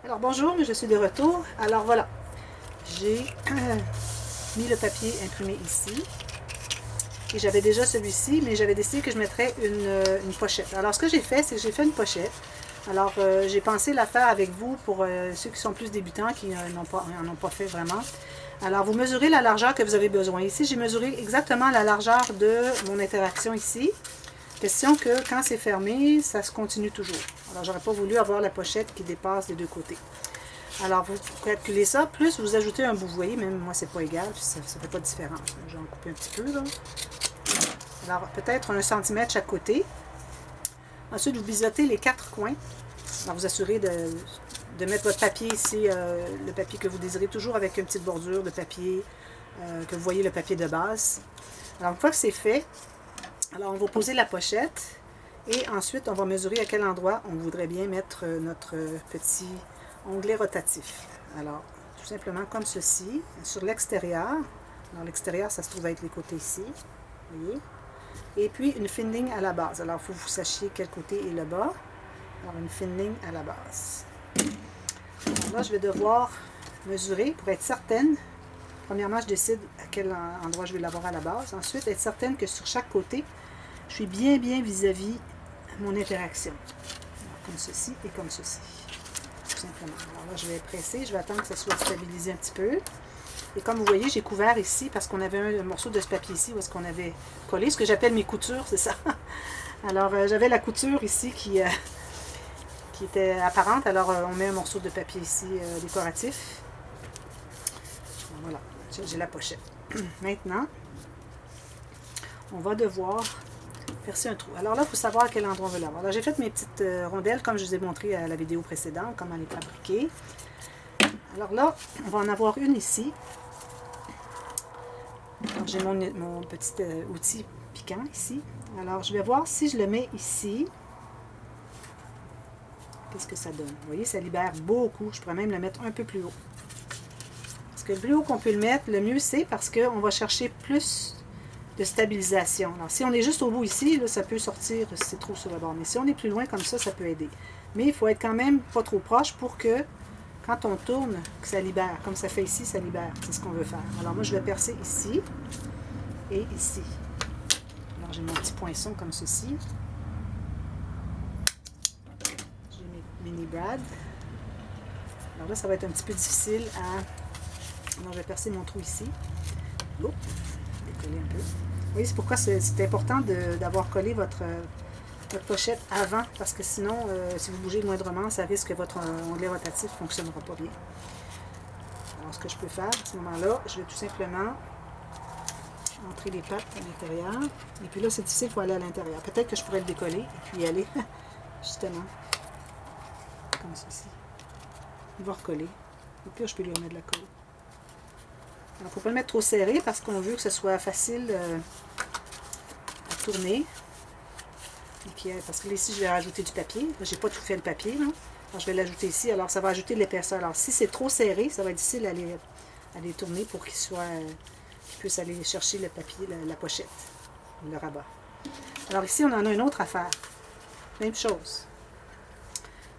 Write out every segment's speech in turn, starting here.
Alors bonjour, je suis de retour. Alors voilà, j'ai mis le papier imprimé ici. Et j'avais déjà celui-ci, mais j'avais décidé que je mettrais une pochette. Alors ce que j'ai fait, c'est que j'ai fait une pochette. Alors j'ai pensé la faire avec vous pour ceux qui sont plus débutants, qui n'en ont pas fait vraiment. Alors vous mesurez la largeur que vous avez besoin. Ici, j'ai mesuré exactement la largeur de mon interaction ici. Question que quand c'est fermé, ça se continue toujours. Alors j'aurais pas voulu avoir la pochette qui dépasse des deux côtés. Alors vous calculez ça, plus vous ajoutez un bout. Vous voyez, même moi c'est pas égal, ça ne fait pas de différence. Je vais en couper un petit peu là. Alors peut-être 1 cm chaque côté. Ensuite vous biseautez les 4 coins. Alors vous assurez de mettre votre papier ici, le papier que vous désirez, toujours avec une petite bordure de papier, que vous voyez le papier de base. Alors une fois que c'est fait, alors on va poser la pochette et ensuite on va mesurer à quel endroit on voudrait bien mettre notre petit onglet rotatif. Alors tout simplement comme ceci, sur l'extérieur. Alors l'extérieur ça se trouve être les côtés ici, vous voyez. Et puis une fine ligne à la base. Alors il faut que vous sachiez quel côté est le bas. Alors une fine ligne à la base. Alors là je vais devoir mesurer pour être certaine. Premièrement, je décide à quel endroit je vais l'avoir à la base. Ensuite, être certaine que sur chaque côté, je suis bien vis-à-vis mon interaction. Alors, comme ceci et comme ceci. Tout simplement. Alors là, je vais presser. Je vais attendre que ça soit stabilisé un petit peu. Et comme vous voyez, j'ai couvert ici parce qu'on avait un morceau de ce papier ici où est-ce qu'on avait collé. Ce que j'appelle mes coutures, c'est ça. Alors, j'avais la couture ici qui était apparente. Alors, on met un morceau de papier ici décoratif. Voilà. J'ai la pochette. Maintenant, on va devoir percer un trou. Alors là, il faut savoir à quel endroit on veut l'avoir. J'ai fait mes petites rondelles comme je vous ai montré à la vidéo précédente, comment les fabriquer. Alors là, on va en avoir une ici. J'ai mon petit outil piquant ici. Alors, je vais voir si je le mets ici. Qu'est-ce que ça donne? Vous voyez, ça libère beaucoup. Je pourrais même le mettre un peu plus haut. Que le plus haut qu'on peut le mettre, le mieux c'est parce qu'on va chercher plus de stabilisation. Alors si on est juste au bout ici, là, ça peut sortir si c'est trop sur le bord. Mais si on est plus loin comme ça peut aider. Mais il faut être quand même pas trop proche pour que quand on tourne, que ça libère. Comme ça fait ici, ça libère. C'est ce qu'on veut faire. Alors moi je vais percer ici et ici. Alors j'ai mon petit poinçon comme ceci. J'ai mes mini brads. Alors là ça va être un petit peu difficile à... Alors, je vais percer mon trou ici. Oh, décoller un peu. Vous voyez, c'est pourquoi c'est important d'avoir collé votre pochette avant, parce que sinon, si vous bougez moindrement, ça risque que votre onglet rotatif ne fonctionnera pas bien. Alors, ce que je peux faire, à ce moment-là, je vais tout simplement entrer les pattes à l'intérieur. Et puis là, c'est difficile, il faut aller à l'intérieur. Peut-être que je pourrais le décoller et puis y aller, justement, comme ceci. Il va recoller. Au pire, je peux lui remettre de la colle. Il ne faut pas le mettre trop serré parce qu'on veut que ce soit facile à tourner. Et puis, parce que là, ici, je vais rajouter du papier. Je n'ai pas tout fait le papier. Là. Alors, je vais l'ajouter ici. Alors, ça va ajouter de l'épaisseur. Alors, si c'est trop serré, ça va être difficile à les tourner pour qu'ils puissent aller chercher le papier, la pochette, le rabat. Alors, ici, on en a une autre à faire. Même chose.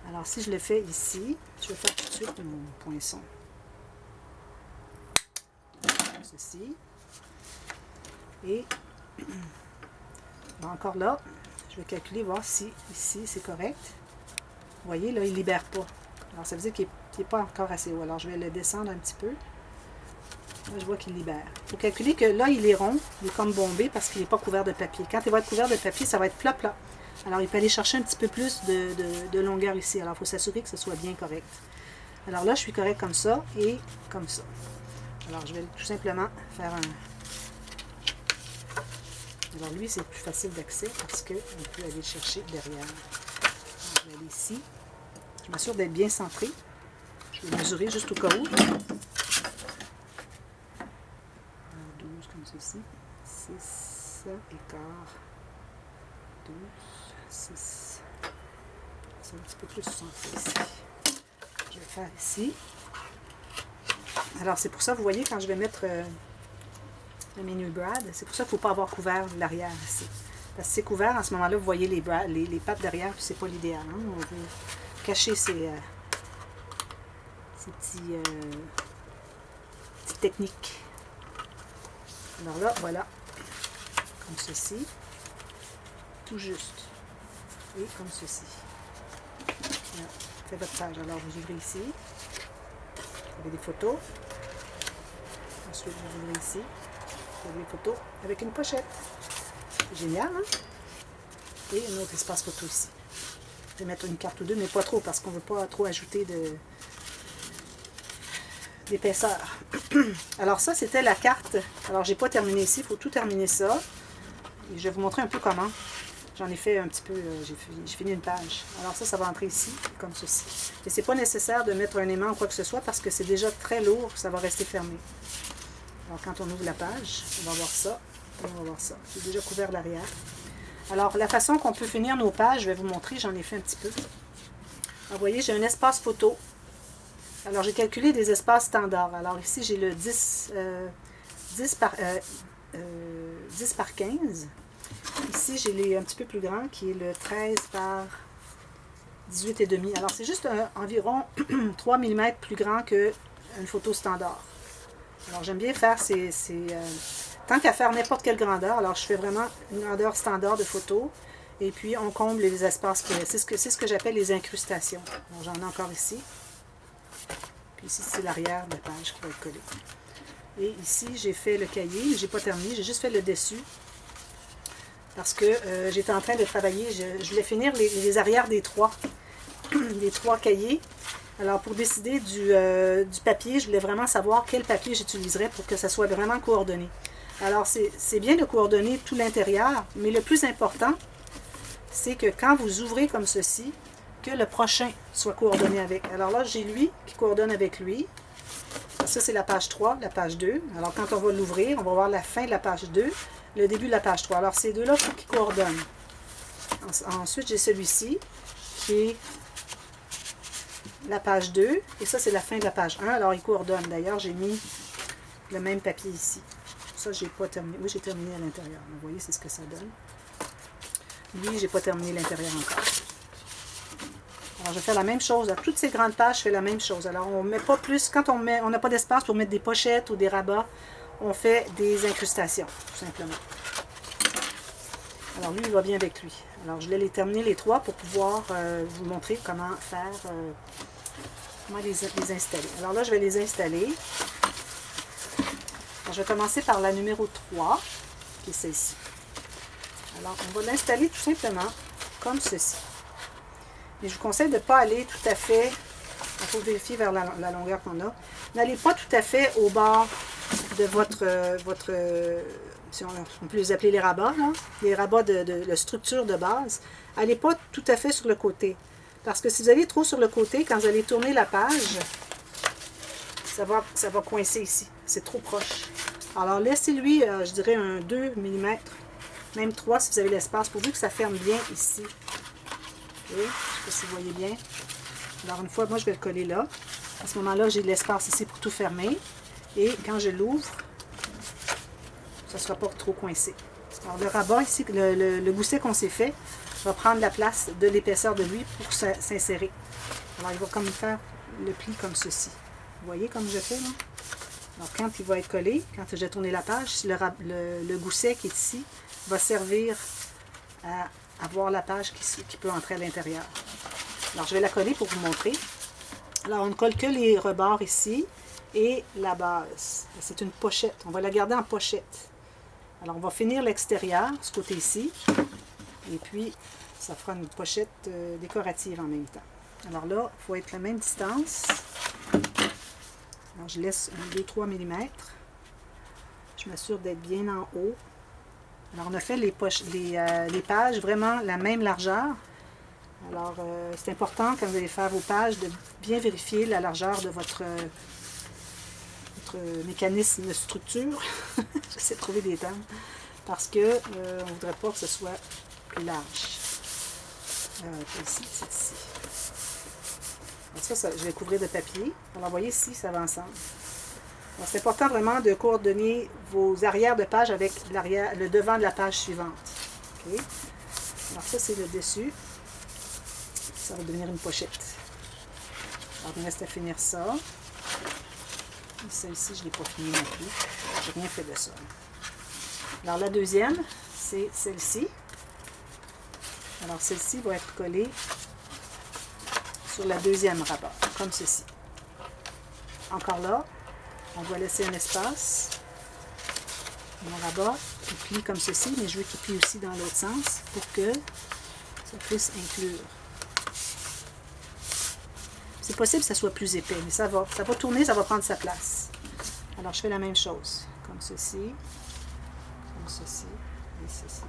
Alors, si je le fais ici, je vais faire tout de suite mon poinçon. Ceci. Et bon, encore là, je vais calculer, voir si ici c'est correct. Vous voyez, là, il ne libère pas. Alors, ça veut dire qu'il n'est pas encore assez haut. Alors, je vais le descendre un petit peu. Là, je vois qu'il libère. Il faut calculer que là, il est rond. Il est comme bombé parce qu'il n'est pas couvert de papier. Quand il va être couvert de papier, ça va être plat. Alors, il peut aller chercher un petit peu plus de longueur ici. Alors, il faut s'assurer que ce soit bien correct. Alors là, je suis correct comme ça et comme ça. Alors, je vais tout simplement faire un... Alors, lui, c'est plus facile d'accès parce qu'on peut aller le chercher derrière. Alors, je vais aller ici. Je m'assure d'être bien centré. Je vais mesurer juste au cas où. 12 comme ceci. 6 et quart. 12, 6. C'est un petit peu plus centré ici. Je vais faire ici. Alors, c'est pour ça, vous voyez, quand je vais mettre le mini brad, c'est pour ça qu'il ne faut pas avoir couvert l'arrière ici. Parce que c'est couvert, en ce moment-là, vous voyez les pattes derrière, puis c'est pas l'idéal. Hein? On veut cacher petite technique. Alors là, voilà, comme ceci, tout juste, et comme ceci. Voilà, faites votre page. Alors vous ouvrez ici, vous avez des photos. Ensuite, vous ouvrez ici, vous avez des photos avec une pochette. Génial, hein? Et un autre espace photo ici. Je vais mettre une carte ou deux, mais pas trop, parce qu'on ne veut pas trop ajouter d'épaisseur. Alors ça, c'était la carte. Alors, j'ai pas terminé ici, il faut tout terminer ça. Et je vais vous montrer un peu comment. J'en ai fait un petit peu, j'ai fini une page. Alors ça va entrer ici, comme ceci. Et c'est pas nécessaire de mettre un aimant ou quoi que ce soit, parce que c'est déjà très lourd, ça va rester fermé. Alors, quand on ouvre la page, on va voir ça, et on va voir ça. J'ai déjà couvert l'arrière. Alors, la façon qu'on peut finir nos pages, je vais vous montrer, j'en ai fait un petit peu. Alors, vous voyez, j'ai un espace photo. Alors, j'ai calculé des espaces standards. Alors, ici, j'ai le 10 par 15. Ici, j'ai les un petit peu plus grand, qui est le 13 par 18,5. Alors, c'est juste environ 3 mm plus grand qu'une photo standard. Alors, j'aime bien faire tant qu'à faire n'importe quelle grandeur, alors je fais vraiment une grandeur standard de photo. Et puis, on comble les espaces. C'est ce que j'appelle les incrustations. J'en ai encore ici. Puis ici, c'est l'arrière de la page qui va être collée. Et ici, j'ai fait le cahier. Je n'ai pas terminé. J'ai juste fait le dessus. Parce que j'étais en train de travailler. Je voulais finir les arrières des trois cahiers. Alors, pour décider du papier, je voulais vraiment savoir quel papier j'utiliserais pour que ça soit vraiment coordonné. Alors, c'est bien de coordonner tout l'intérieur, mais le plus important, c'est que quand vous ouvrez comme ceci, que le prochain soit coordonné avec. Alors là, j'ai lui qui coordonne avec lui. Ça, c'est la page 3, la page 2. Alors, quand on va l'ouvrir, on va voir la fin de la page 2, le début de la page 3. Alors, ces deux-là, il faut qu'ils coordonnent. Ensuite, j'ai celui-ci qui est la page 2, et ça, c'est la fin de la page 1. Alors, ils coordonnent. D'ailleurs, j'ai mis le même papier ici. Ça, j'ai pas terminé. Oui, j'ai terminé à l'intérieur. Vous voyez, c'est ce que ça donne. Lui, j'ai pas terminé l'intérieur encore. Alors, je fais la même chose. À toutes ces grandes pages, je fais la même chose. Alors, on ne met pas plus. Quand on n'a pas d'espace pour mettre des pochettes ou des rabats, on fait des incrustations, tout simplement. Alors, lui, il va bien avec lui. Alors, je vais les terminer les trois pour pouvoir vous montrer comment faire, comment les installer. Alors là, je vais les installer. Alors, je vais commencer par la numéro 3, qui est celle-ci. Alors, on va l'installer tout simplement comme ceci. Mais je vous conseille de ne pas aller tout à fait, il faut vérifier vers la longueur qu'on a. N'allez pas tout à fait au bord de votre si on peut les appeler les rabats, là, les rabats de structure de base. Allez pas tout à fait sur le côté. Parce que si vous allez trop sur le côté, quand vous allez tourner la page, ça va coincer ici. C'est trop proche. Alors, laissez-lui, je dirais, un 2 mm, même 3 si vous avez l'espace, pourvu que ça ferme bien ici. Okay. Je ne sais pas si vous voyez bien. Alors, une fois, moi, je vais le coller là. À ce moment-là, j'ai de l'espace ici pour tout fermer. Et quand je l'ouvre, ça ne sera pas trop coincé. Alors, le rabat ici, le gousset qu'on s'est fait, va prendre la place de l'épaisseur de lui pour s'insérer. Alors, il va comme faire le pli comme ceci. Vous voyez comme je fais, là? Alors, quand il va être collé, quand j'ai tourné la page, le gousset qui est ici va servir à avoir la page qui peut entrer à l'intérieur. Alors, je vais la coller pour vous montrer. Alors, on ne colle que les rebords ici et la base. C'est une pochette. On va la garder en pochette. Alors, on va finir l'extérieur, ce côté-ci. Et puis, ça fera une pochette décorative en même temps. Alors là, il faut être la même distance. Alors, je laisse 2-3 mm. Je m'assure d'être bien en haut. Alors, on a fait les pages vraiment la même largeur. Alors, c'est important quand vous allez faire vos pages de bien vérifier la largeur de votre mécanisme de structure. J'essaie de trouver des termes. Parce que on ne voudrait pas que ce soit plus large. Ici, c'est ici. Alors ça, je vais couvrir de papier. Alors, vous voyez ici, ça va ensemble. C'est important vraiment de coordonner vos arrières de page avec le devant de la page suivante. Okay. Alors ça, c'est le dessus. Ça va devenir une pochette. Alors, il me reste à finir ça. Celle-ci, je ne l'ai pas fini non plus. Je n'ai rien fait de ça. Alors, la deuxième, c'est celle-ci. Alors, celle-ci va être collée sur la deuxième rabat, comme ceci. Encore là, on va laisser un espace. Mon rabat, il plie comme ceci, mais je veux qu'il plie aussi dans l'autre sens pour que ça puisse inclure. C'est possible que ça soit plus épais, mais ça va tourner, ça va prendre sa place. Alors, je fais la même chose, comme ceci, et ceci.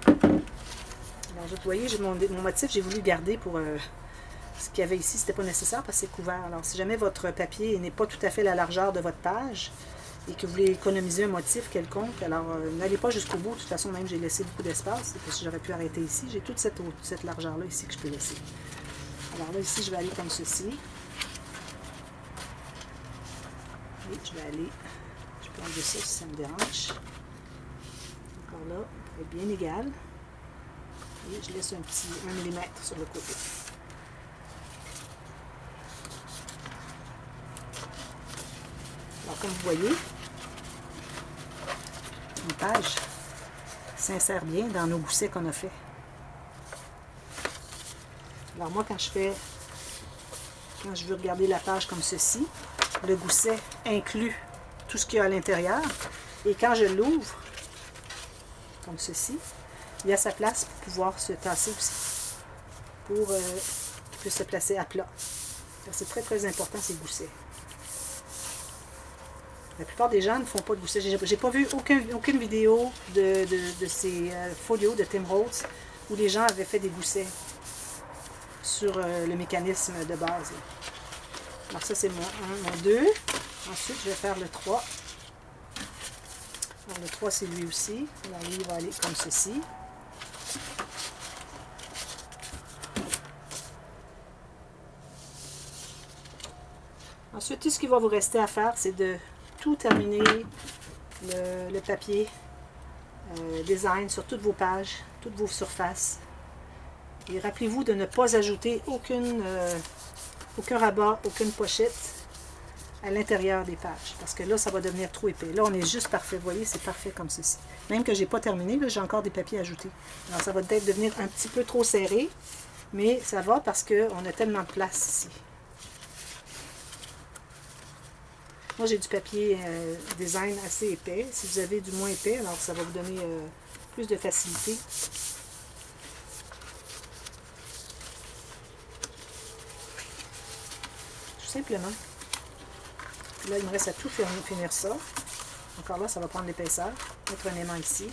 Alors, vous voyez, mon motif, j'ai voulu garder pour ce qu'il y avait ici, c'était pas nécessaire parce que c'est couvert. Alors, si jamais votre papier n'est pas tout à fait la largeur de votre page et que vous voulez économiser un motif quelconque, alors n'allez pas jusqu'au bout. De toute façon, même j'ai laissé beaucoup d'espace parce que j'aurais pu arrêter ici. J'ai toute cette largeur-là ici que je peux laisser. Alors là, ici, je vais aller comme ceci. Et je vais aller, je peux enlever ça si ça me dérange. Encore là, pour être bien égal. Et je laisse un petit 1 mm sur le côté. Alors, comme vous voyez, une page s'insère bien dans nos goussets qu'on a fait. Alors moi, quand je veux regarder la page comme ceci, le gousset inclut tout ce qu'il y a à l'intérieur. Et quand je l'ouvre, comme ceci, il y a sa place pour pouvoir se tasser aussi, pour qu'il puisse se placer à plat. C'est très très important ces goussets. La plupart des gens ne font pas de gousset. J'ai pas vu aucune vidéo de ces folios de Tim Holtz où les gens avaient fait des goussets sur le mécanisme de base. Alors ça c'est mon 1, mon 2. Ensuite je vais faire le 3. Alors le 3 c'est lui aussi. Alors lui il va aller comme ceci. Ensuite tout ce qu'il va vous rester à faire c'est de tout terminer le papier design sur toutes vos pages, toutes vos surfaces. Et rappelez-vous de ne pas ajouter aucun rabat, aucune pochette à l'intérieur des pages. Parce que là, ça va devenir trop épais. Là, on est juste parfait. Vous voyez, c'est parfait comme ceci. Même que je n'ai pas terminé, j'ai encore des papiers ajoutés. Alors, ça va peut-être devenir un petit peu trop serré, mais ça va parce qu'on a tellement de place ici. Moi, j'ai du papier design assez épais. Si vous avez du moins épais, alors ça va vous donner plus de facilité. Tout simplement. Là, il me reste à tout finir ça. Encore là, ça va prendre l'épaisseur. Mettre un aimant ici.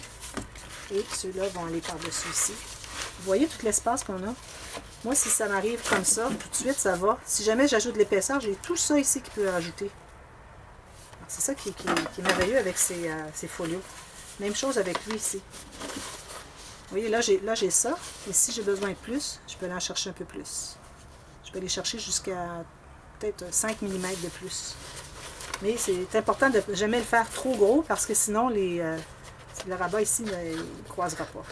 Et ceux-là vont aller par-dessus ici. Vous voyez tout l'espace qu'on a? Moi, si ça m'arrive comme ça, tout de suite, ça va. Si jamais j'ajoute de l'épaisseur, j'ai tout ça ici qui peut rajouter. C'est ça qui est merveilleux avec ces folios. Même chose avec lui ici. Vous voyez, là j'ai ça. Et si j'ai besoin de plus, je peux aller en chercher un peu plus. Je peux aller chercher jusqu'à peut-être 5 mm de plus. Mais c'est important de ne jamais le faire trop gros parce que sinon le rabat ici il ne croisera pas.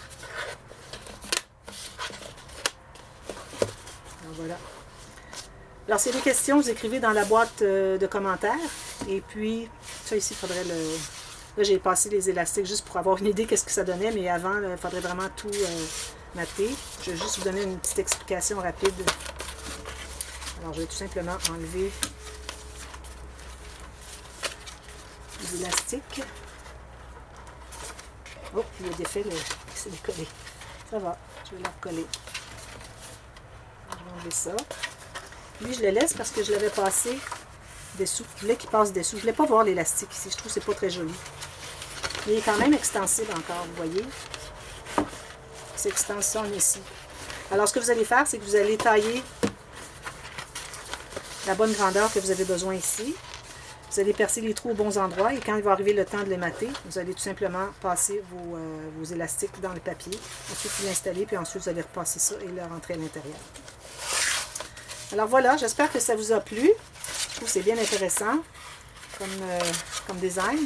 Alors voilà. Alors, s'il y a des questions, vous écrivez dans la boîte de commentaires. Et puis, ça ici, il faudrait le... Là, j'ai passé les élastiques juste pour avoir une idée de ce que ça donnait. Mais avant, il faudrait vraiment tout mater. Je vais juste vous donner une petite explication rapide. Alors, je vais tout simplement enlever les élastiques. Oh, il a défait, c'est décollé. Ça va, je vais le recoller. Je vais enlever ça. Lui, je le laisse parce que je l'avais passé dessous. Je voulais qu'il passe dessous. Je ne voulais pas voir l'élastique ici. Je trouve que c'est pas très joli. Il est quand même extensible encore, vous voyez. C'est extension ici. Alors, ce que vous allez faire, c'est que vous allez tailler la bonne grandeur que vous avez besoin ici. Vous allez percer les trous aux bons endroits et quand il va arriver le temps de les mater, vous allez tout simplement passer vos élastiques dans le papier. Ensuite, vous l'installez, puis ensuite, vous allez repasser ça et le rentrer à l'intérieur. Alors voilà, j'espère que ça vous a plu. Je trouve que c'est bien intéressant comme design.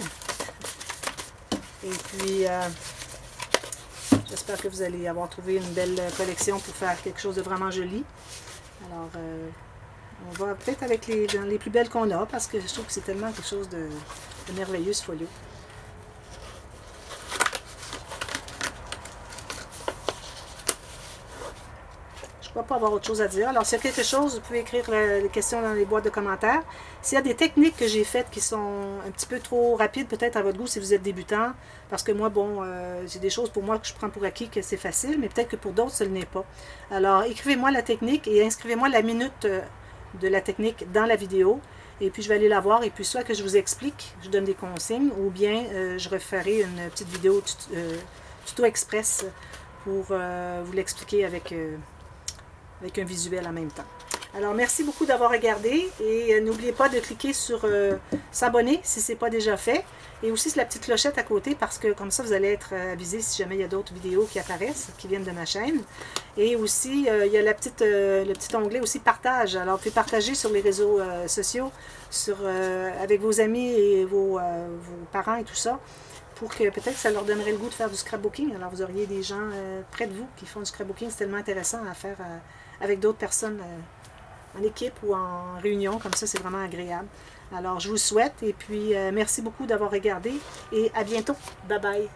Et puis, J'espère que vous allez avoir trouvé une belle collection pour faire quelque chose de vraiment joli. Alors, on va peut-être avec les plus belles qu'on a, parce que je trouve que c'est tellement quelque chose de merveilleux, ce folio. Je ne crois pas avoir autre chose à dire. Alors, s'il y a quelque chose, vous pouvez écrire les questions dans les boîtes de commentaires. S'il y a des techniques que j'ai faites qui sont un petit peu trop rapides, peut-être à votre goût si vous êtes débutant, parce que moi, bon, j'ai des choses pour moi que je prends pour acquis que c'est facile, mais peut-être que pour d'autres, ce n'est pas. Alors, écrivez-moi la technique et inscrivez-moi la minute de la technique dans la vidéo. Et puis, je vais aller la voir. Et puis, soit que je vous explique, je donne des consignes, ou bien je referai une petite vidéo tuto express pour vous l'expliquer avec un visuel en même temps. Alors, merci beaucoup d'avoir regardé et n'oubliez pas de cliquer sur s'abonner si ce n'est pas déjà fait. Et aussi sur la petite clochette à côté parce que comme ça, vous allez être avisé si jamais il y a d'autres vidéos qui apparaissent, qui viennent de ma chaîne. Et aussi, il y a le petit onglet aussi partage. Alors, vous pouvez partager sur les réseaux sociaux, avec vos amis et vos parents et tout ça, pour que peut-être ça leur donnerait le goût de faire du scrapbooking. Alors, vous auriez des gens près de vous qui font du scrapbooking. C'est tellement intéressant à faire avec d'autres personnes en équipe ou en réunion. Comme ça, c'est vraiment agréable. Alors, je vous souhaite et puis merci beaucoup d'avoir regardé et à bientôt. Bye bye!